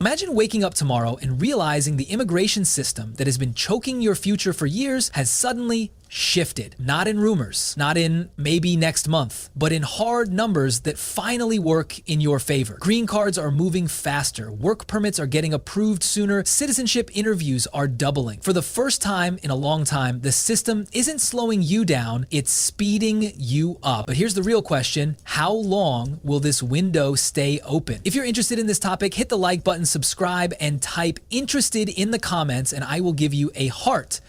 Imagine waking up tomorrow and realizing the immigration system that has been choking your future for years has suddenly shifted. Not in rumors, not in maybe next month, but in hard numbers that finally work in your favor. Green cards are moving faster, work permits are getting approved sooner, citizenship interviews are doubling. For the first time in a long time, the system isn't slowing you down, it's speeding you up. But here's the real question: how long will this window stay open? If you're interested in this topic, hit the like button, subscribe, and type "interested" in the comments, and I will give you a heart.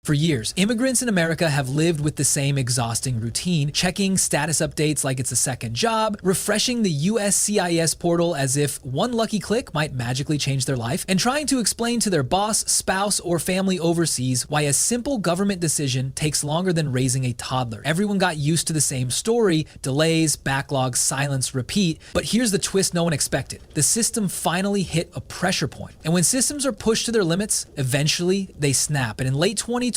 For years, immigrants in America have lived with the same exhausting routine, checking status updates like it's a second job, refreshing the USCIS portal as if one lucky click might magically change their life, and trying to explain to their boss, spouse, or family overseas why a simple government decision takes longer than raising a toddler. Everyone got used to the same story: delays, backlogs, silence, repeat. But here's the twist no one expected. The system finally hit a pressure point. And when systems are pushed to their limits, eventually they snap. And in late 2025,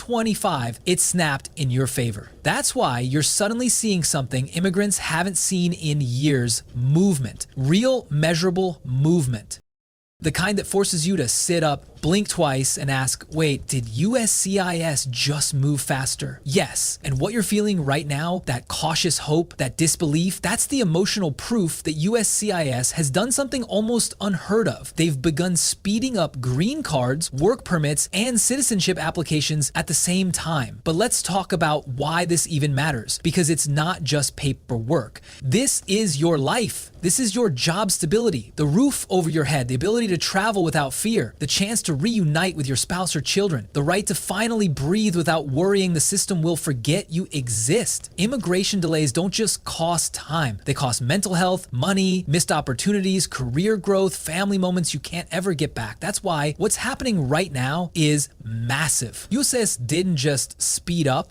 it snapped in your favor. That's why you're suddenly seeing something immigrants haven't seen in years: movement. Real, measurable movement. The kind that forces you to sit up, blink twice, and ask, wait, did USCIS just move faster? Yes. And what you're feeling right now, that cautious hope, that disbelief, that's the emotional proof that USCIS has done something almost unheard of. They've begun speeding up green cards, work permits, and citizenship applications at the same time. But let's talk about why this even matters, because it's not just paperwork. This is your life. This is your job stability, the roof over your head, the ability to travel without fear, the chance to reunite with your spouse or children, the right to finally breathe without worrying the system will forget you exist. Immigration delays don't just cost time. They cost mental health, money, missed opportunities, career growth, family moments you can't ever get back. That's why what's happening right now is massive. USCIS didn't just speed up.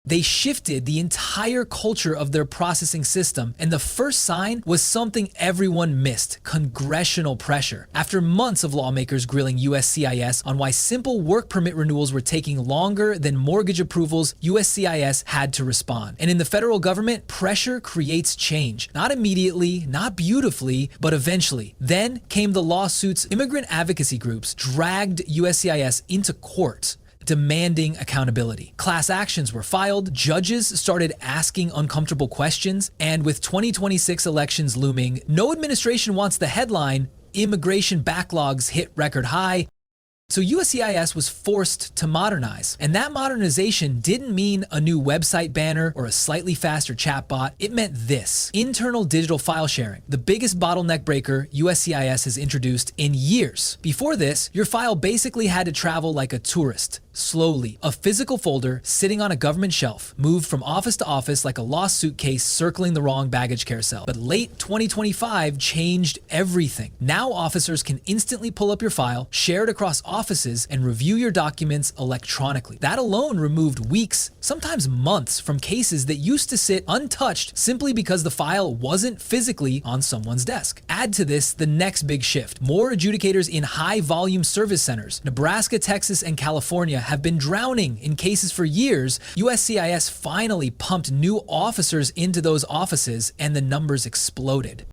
They shifted the entire culture of their processing system, and the first sign was something everyone missed: congressional pressure. After months of lawmakers grilling USCIS on why simple work permit renewals were taking longer than mortgage approvals, USCIS had to respond. And in the federal government, pressure creates change. Not immediately, not beautifully, but eventually. Then came the lawsuits. Immigrant advocacy groups dragged USCIS into court, demanding accountability. Class actions were filed, judges started asking uncomfortable questions, and with 2026 elections looming, no administration wants the headline, "Immigration backlogs hit record high." So USCIS was forced to modernize. And that modernization didn't mean a new website banner or a slightly faster chatbot. It meant this: internal digital file sharing, the biggest bottleneck breaker USCIS has introduced in years. Before this, your file basically had to travel like a tourist, slowly. A physical folder sitting on a government shelf, moved from office to office like a lost suitcase circling the wrong baggage carousel. But late 2025 changed everything. Now officers can instantly pull up your file, share it across offices, and review your documents electronically. That alone removed weeks, sometimes months, from cases that used to sit untouched simply because the file wasn't physically on someone's desk. Add to this the next big shift: more adjudicators in high-volume service centers. Nebraska, Texas, and California have been drowning in cases for years. USCIS finally pumped new officers into those offices, and the numbers exploded.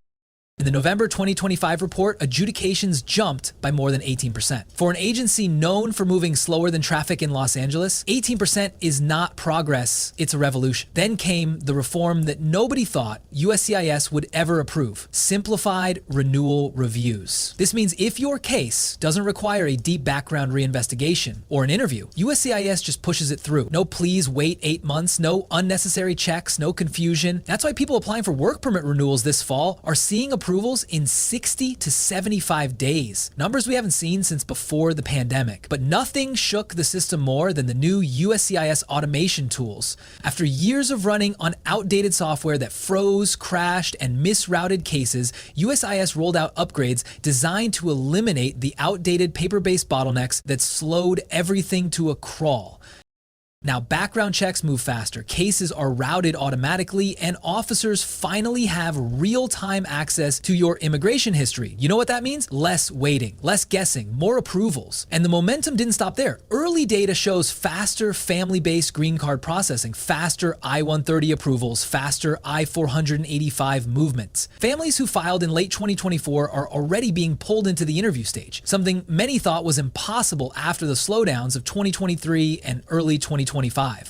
In the November 2025 report, adjudications jumped by more than 18%. For an agency known for moving slower than traffic in Los Angeles, 18% is not progress, it's a revolution. Then came the reform that nobody thought USCIS would ever approve: simplified renewal reviews. This means if your case doesn't require a deep background reinvestigation or an interview, USCIS just pushes it through. No please wait 8 months, no unnecessary checks, no confusion. That's why people applying for work permit renewals this fall are seeing approvals in 60 to 75 days. Numbers we haven't seen since before the pandemic. But nothing shook the system more than the new USCIS automation tools. After years of running on outdated software that froze, crashed, and misrouted cases, USCIS rolled out upgrades designed to eliminate the outdated paper-based bottlenecks that slowed everything to a crawl. Now background checks move faster, cases are routed automatically, and officers finally have real-time access to your immigration history. You know what that means? Less waiting, less guessing, more approvals. And the momentum didn't stop there. Early data shows faster family-based green card processing, faster I-130 approvals, faster I-485 movements. Families who filed in late 2024 are already being pulled into the interview stage, something many thought was impossible after the slowdowns of 2023 and early 2025.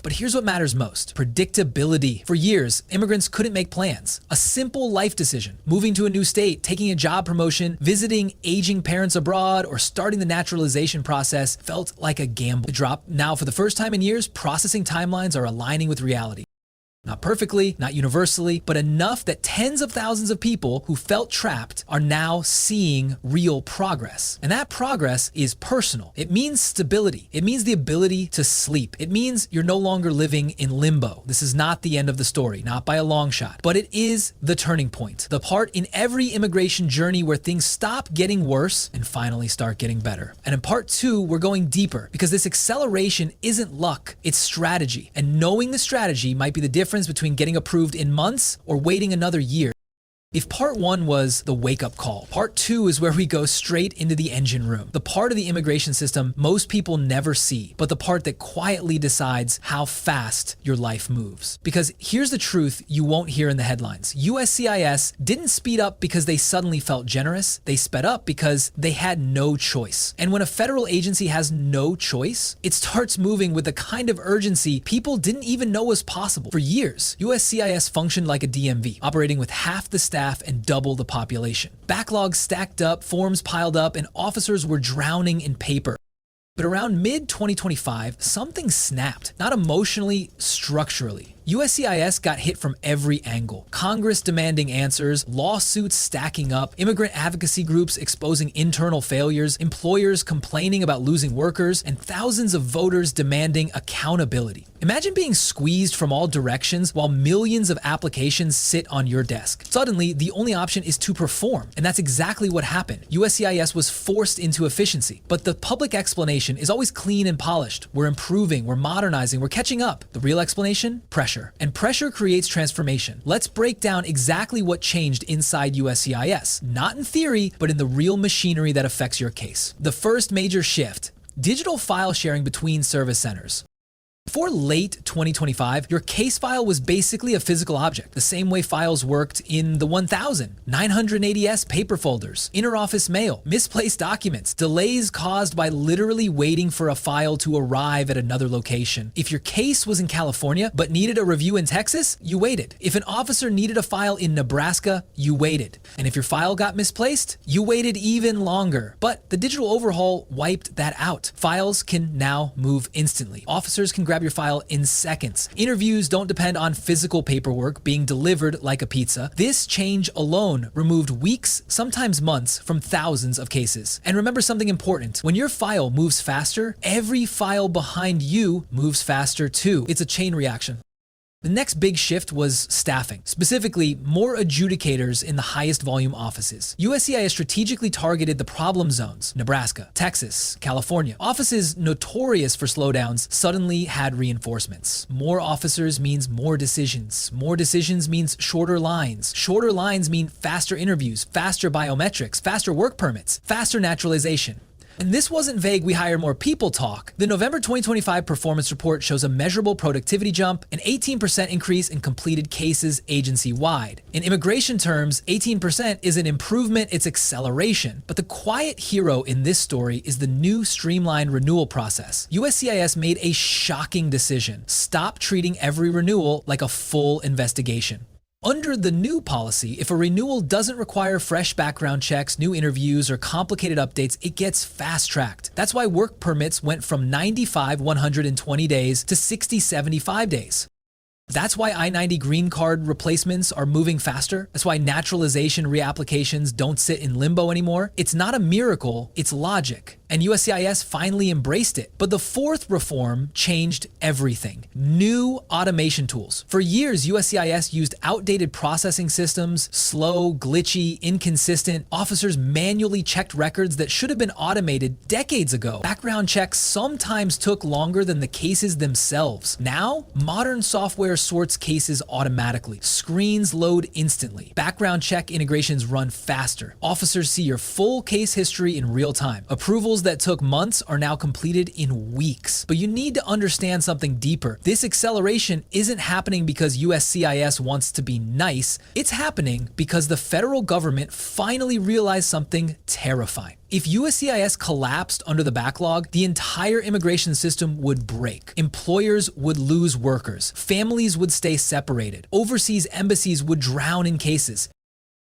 But here's what matters most: predictability. For years, immigrants couldn't make plans. A simple life decision, moving to a new state, taking a job promotion, visiting aging parents abroad, or starting the naturalization process felt like a gamble. Now, for the first time in years, processing timelines are aligning with reality. Not perfectly, not universally, but enough that tens of thousands of people who felt trapped are now seeing real progress. And that progress is personal. It means stability. It means the ability to sleep. It means you're no longer living in limbo. This is not the end of the story, not by a long shot, but it is the turning point. The part in every immigration journey where things stop getting worse and finally start getting better. And in part 2, we're going deeper because this acceleration isn't luck, it's strategy. And knowing the strategy might be the difference between getting approved in months or waiting another year. If part 1 was the wake-up call, part 2 is where we go straight into the engine room, the part of the immigration system most people never see, but the part that quietly decides how fast your life moves. Because here's the truth you won't hear in the headlines. USCIS didn't speed up because they suddenly felt generous. They sped up because they had no choice. And when a federal agency has no choice, it starts moving with the kind of urgency people didn't even know was possible. For years, USCIS functioned like a DMV, operating with half the staff and double the population. Backlogs stacked up, forms piled up, and officers were drowning in paper. But around mid-2025, something snapped, not emotionally, structurally. USCIS got hit from every angle. Congress demanding answers, lawsuits stacking up, immigrant advocacy groups exposing internal failures, employers complaining about losing workers, and thousands of voters demanding accountability. Imagine being squeezed from all directions while millions of applications sit on your desk. Suddenly, the only option is to perform, and that's exactly what happened. USCIS was forced into efficiency, but the public explanation is always clean and polished. We're improving, we're modernizing, we're catching up. The real explanation? Pressure. And pressure creates transformation. Let's break down exactly what changed inside USCIS, not in theory, but in the real machinery that affects your case. The first major shift: digital file sharing between service centers. Before late 2025, your case file was basically a physical object, the same way files worked in the 980S paper folders, interoffice mail, misplaced documents, delays caused by literally waiting for a file to arrive at another location. If your case was in California but needed a review in Texas, you waited. If an officer needed a file in Nebraska, you waited. And if your file got misplaced, you waited even longer. But the digital overhaul wiped that out. Files can now move instantly. Officers can grab your file in seconds. Interviews don't depend on physical paperwork being delivered like a pizza. This change alone removed weeks, sometimes months, from thousands of cases. And remember something important: when your file moves faster, every file behind you moves faster too. It's a chain reaction. The next big shift was staffing, specifically more adjudicators in the highest volume offices. USCIS strategically targeted the problem zones: Nebraska, Texas, California. Offices notorious for slowdowns suddenly had reinforcements. More officers means more decisions. More decisions means shorter lines. Shorter lines mean faster interviews, faster biometrics, faster work permits, faster naturalization. And this wasn't vague "we hire more people" talk. The November 2025 performance report shows a measurable productivity jump, an 18% increase in completed cases agency-wide. In immigration terms, 18% is an improvement, it's acceleration. But the quiet hero in this story is the new streamlined renewal process. USCIS made a shocking decision: stop treating every renewal like a full investigation. Under the new policy, if a renewal doesn't require fresh background checks, new interviews, or complicated updates, it gets fast-tracked. That's why work permits went from 95, 120 days to 60, 75 days. That's why I-90 green card replacements are moving faster. That's why naturalization reapplications don't sit in limbo anymore. It's not a miracle, it's logic. And USCIS finally embraced it. But the fourth reform changed everything. New automation tools. For years, USCIS used outdated processing systems, slow, glitchy, inconsistent. Officers manually checked records that should have been automated decades ago. Background checks sometimes took longer than the cases themselves. Now, modern software sorts cases automatically. Screens load instantly. Background check integrations run faster. Officers see your full case history in real time. Approvals that took months are now completed in weeks. But you need to understand something deeper. This acceleration isn't happening because USCIS wants to be nice. It's happening because the federal government finally realized something terrifying. If USCIS collapsed under the backlog, the entire immigration system would break. Employers would lose workers. Families would stay separated. Overseas embassies would drown in cases.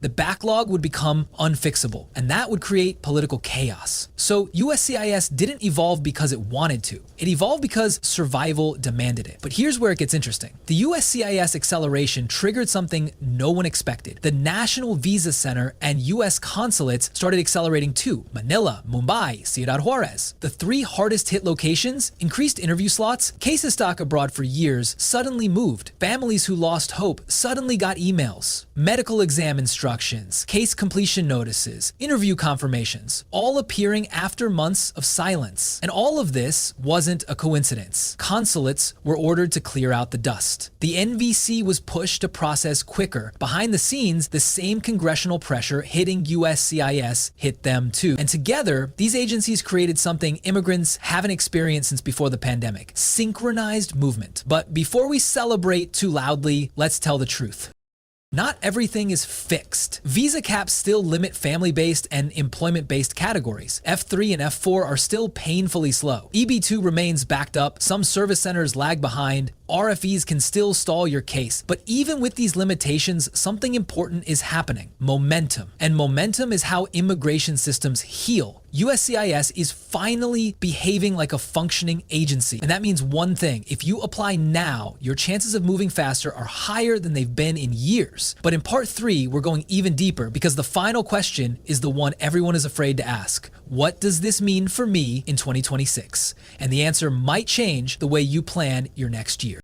The backlog would become unfixable, and that would create political chaos. So USCIS didn't evolve because it wanted to. It evolved because survival demanded it. But here's where it gets interesting. The USCIS acceleration triggered something no one expected. The National Visa Center and US consulates started accelerating too. Manila, Mumbai, Ciudad Juarez. The three hardest hit locations increased interview slots. Cases stuck abroad for years suddenly moved. Families who lost hope suddenly got emails. Medical exam instructions, case completion notices, interview confirmations, all appearing after months of silence. And all of this wasn't a coincidence. Consulates were ordered to clear out the dust. The NVC was pushed to process quicker. Behind the scenes, the same congressional pressure hitting USCIS hit them too. And together, these agencies created something immigrants haven't experienced since before the pandemic: synchronized movement. But before we celebrate too loudly, let's tell the truth. Not everything is fixed. Visa caps still limit family-based and employment-based categories. F3 and F4 are still painfully slow. EB2 remains backed up. Some service centers lag behind. RFEs can still stall your case. But even with these limitations, something important is happening: momentum. And momentum is how immigration systems heal. USCIS is finally behaving like a functioning agency. And that means one thing: if you apply now, your chances of moving faster are higher than they've been in years. But in part 3, we're going even deeper because the final question is the one everyone is afraid to ask. What does this mean for me in 2026? And the answer might change the way you plan your next year.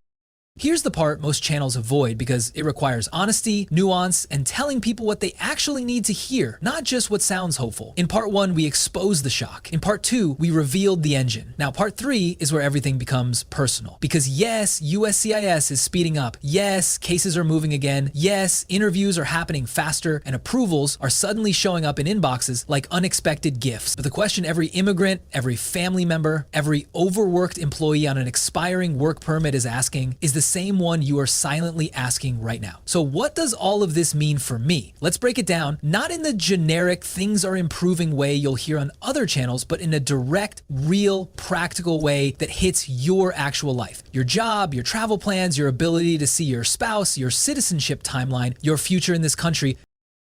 Here's the part most channels avoid because it requires honesty, nuance, and telling people what they actually need to hear, not just what sounds hopeful. In part 1, we exposed the shock. In part 2, we revealed the engine. Now, part 3 is where everything becomes personal. Because yes, USCIS is speeding up. Yes, cases are moving again. Yes, interviews are happening faster, and approvals are suddenly showing up in inboxes like unexpected gifts. But the question every immigrant, every family member, every overworked employee on an expiring work permit is asking is the same one you are silently asking right now. So what does all of this mean for me? Let's break it down, not in the generic things are improving way you'll hear on other channels, but in a direct, real, practical way that hits your actual life. Your job, your travel plans, your ability to see your spouse, your citizenship timeline, your future in this country.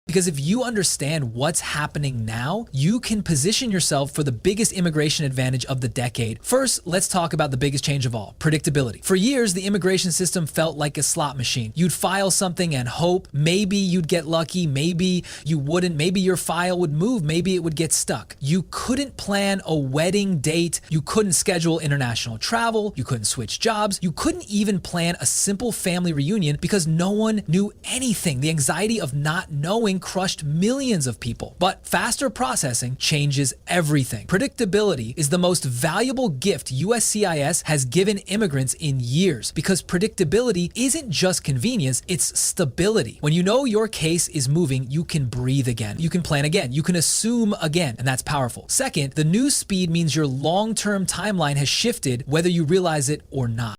Because if you understand what's happening now, you can position yourself for the biggest immigration advantage of the decade. First, let's talk about the biggest change of all: predictability. For years, the immigration system felt like a slot machine. You'd file something and hope. Maybe you'd get lucky. Maybe you wouldn't. Maybe your file would move. Maybe it would get stuck. You couldn't plan a wedding date. You couldn't schedule international travel. You couldn't switch jobs. You couldn't even plan a simple family reunion because no one knew anything. The anxiety of not knowing crushed millions of people. But faster processing changes everything. Predictability is the most valuable gift USCIS has given immigrants in years, because predictability isn't just convenience, it's stability. When you know your case is moving, you can breathe again. You can plan again. You can assume again, and that's powerful. Second, the new speed means your long-term timeline has shifted whether you realize it or not.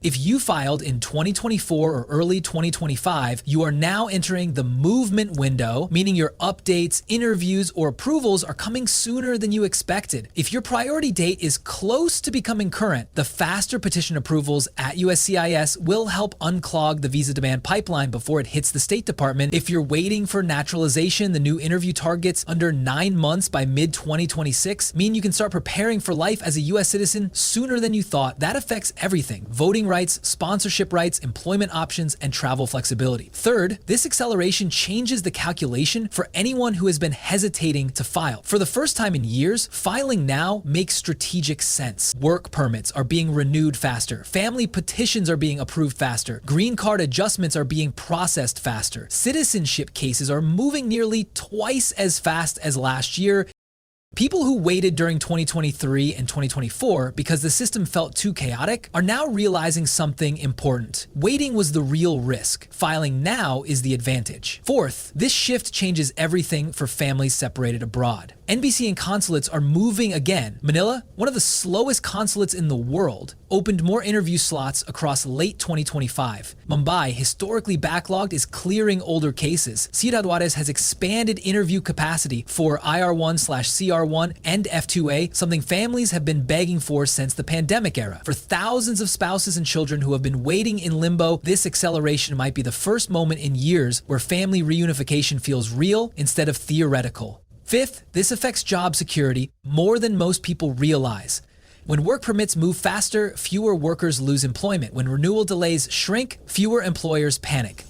If you filed in 2024 or early 2025, you are now entering the movement window, meaning your updates, interviews, or approvals are coming sooner than you expected. If your priority date is close to becoming current, the faster petition approvals at USCIS will help unclog the visa demand pipeline before it hits the State Department. If you're waiting for naturalization, the new interview targets under 9 months by mid-2026 mean you can start preparing for life as a US citizen sooner than you thought. That affects everything: voting rights, sponsorship rights, employment options, and travel flexibility. Third, this acceleration changes the calculation for anyone who has been hesitating to file. For the first time in years, filing now makes strategic sense. Work permits are being renewed faster. Family petitions are being approved faster. Green card adjustments are being processed faster. Citizenship cases are moving nearly twice as fast as last year. People who waited during 2023 and 2024 because the system felt too chaotic are now realizing something important. Waiting was the real risk. Filing now is the advantage. Fourth, this shift changes everything for families separated abroad. NBC and consulates are moving again. Manila, one of the slowest consulates in the world, opened more interview slots across late 2025. Mumbai, historically backlogged, is clearing older cases. Ciudad Juarez has expanded interview capacity for IR1/CR1 and F2A, something families have been begging for since the pandemic era. For thousands of spouses and children who have been waiting in limbo, this acceleration might be the first moment in years where family reunification feels real instead of theoretical. Fifth, this affects job security more than most people realize. When work permits move faster, fewer workers lose employment. When renewal delays shrink, fewer employers panic.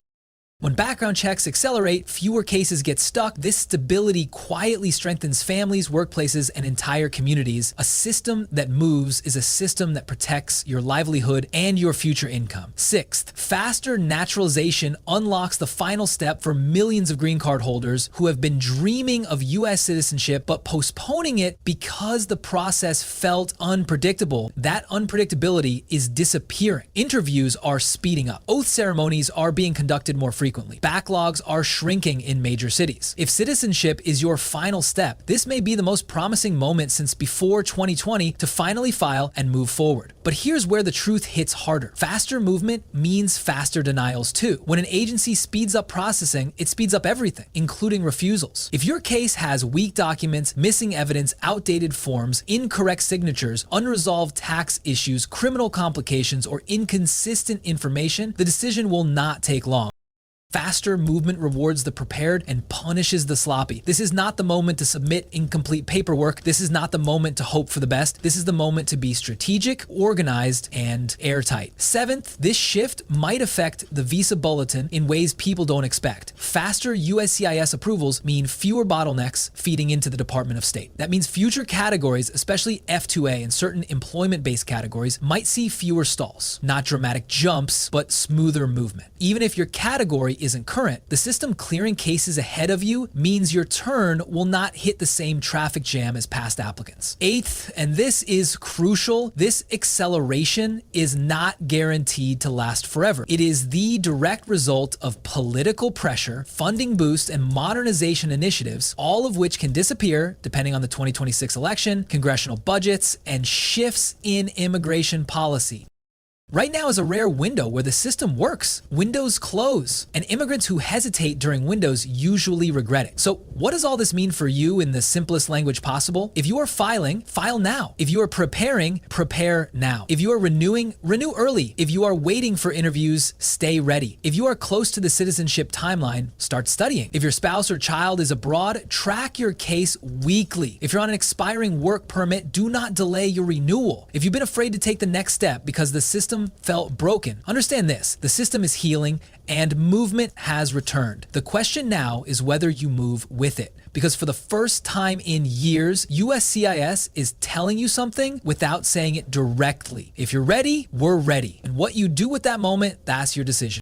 When background checks accelerate, fewer cases get stuck. This stability quietly strengthens families, workplaces, and entire communities. A system that moves is a system that protects your livelihood and your future income. Sixth, faster naturalization unlocks the final step for millions of green card holders who have been dreaming of U.S. citizenship but postponing it because the process felt unpredictable. That unpredictability is disappearing. Interviews are speeding up. Oath ceremonies are being conducted more frequently. Backlogs are shrinking in major cities. If citizenship is your final step, this may be the most promising moment since before 2020 to finally file and move forward. But here's where the truth hits harder. Faster movement means faster denials too. When an agency speeds up processing, it speeds up everything, including refusals. If your case has weak documents, missing evidence, outdated forms, incorrect signatures, unresolved tax issues, criminal complications, or inconsistent information, the decision will not take long. Faster movement rewards the prepared and punishes the sloppy. This is not the moment to submit incomplete paperwork. This is not the moment to hope for the best. This is the moment to be strategic, organized, and airtight. Seventh, this shift might affect the visa bulletin in ways people don't expect. Faster USCIS approvals mean fewer bottlenecks feeding into the Department of State. That means future categories, especially F2A and certain employment-based categories, might see fewer stalls. Not dramatic jumps, but smoother movement. Even if your category isn't current, the system clearing cases ahead of you means your turn will not hit the same traffic jam as past applicants. Eighth, and this is crucial, this acceleration is not guaranteed to last forever. It is the direct result of political pressure, funding boosts, and modernization initiatives, all of which can disappear depending on the 2026 election, congressional budgets, and shifts in immigration policy. Right now is a rare window where the system works. Windows close, and immigrants who hesitate during windows usually regret it. So what does all this mean for you in the simplest language possible? If you are filing, file now. If you are preparing, prepare now. If you are renewing, renew early. If you are waiting for interviews, stay ready. If you are close to the citizenship timeline, start studying. If your spouse or child is abroad, track your case weekly. If you're on an expiring work permit, do not delay your renewal. If you've been afraid to take the next step because the system felt broken, understand this: the system is healing and movement has returned. The question now is whether you move with it. Because for the first time in years, USCIS is telling you something without saying it directly. If you're ready, we're ready. And what you do with that moment, that's your decision.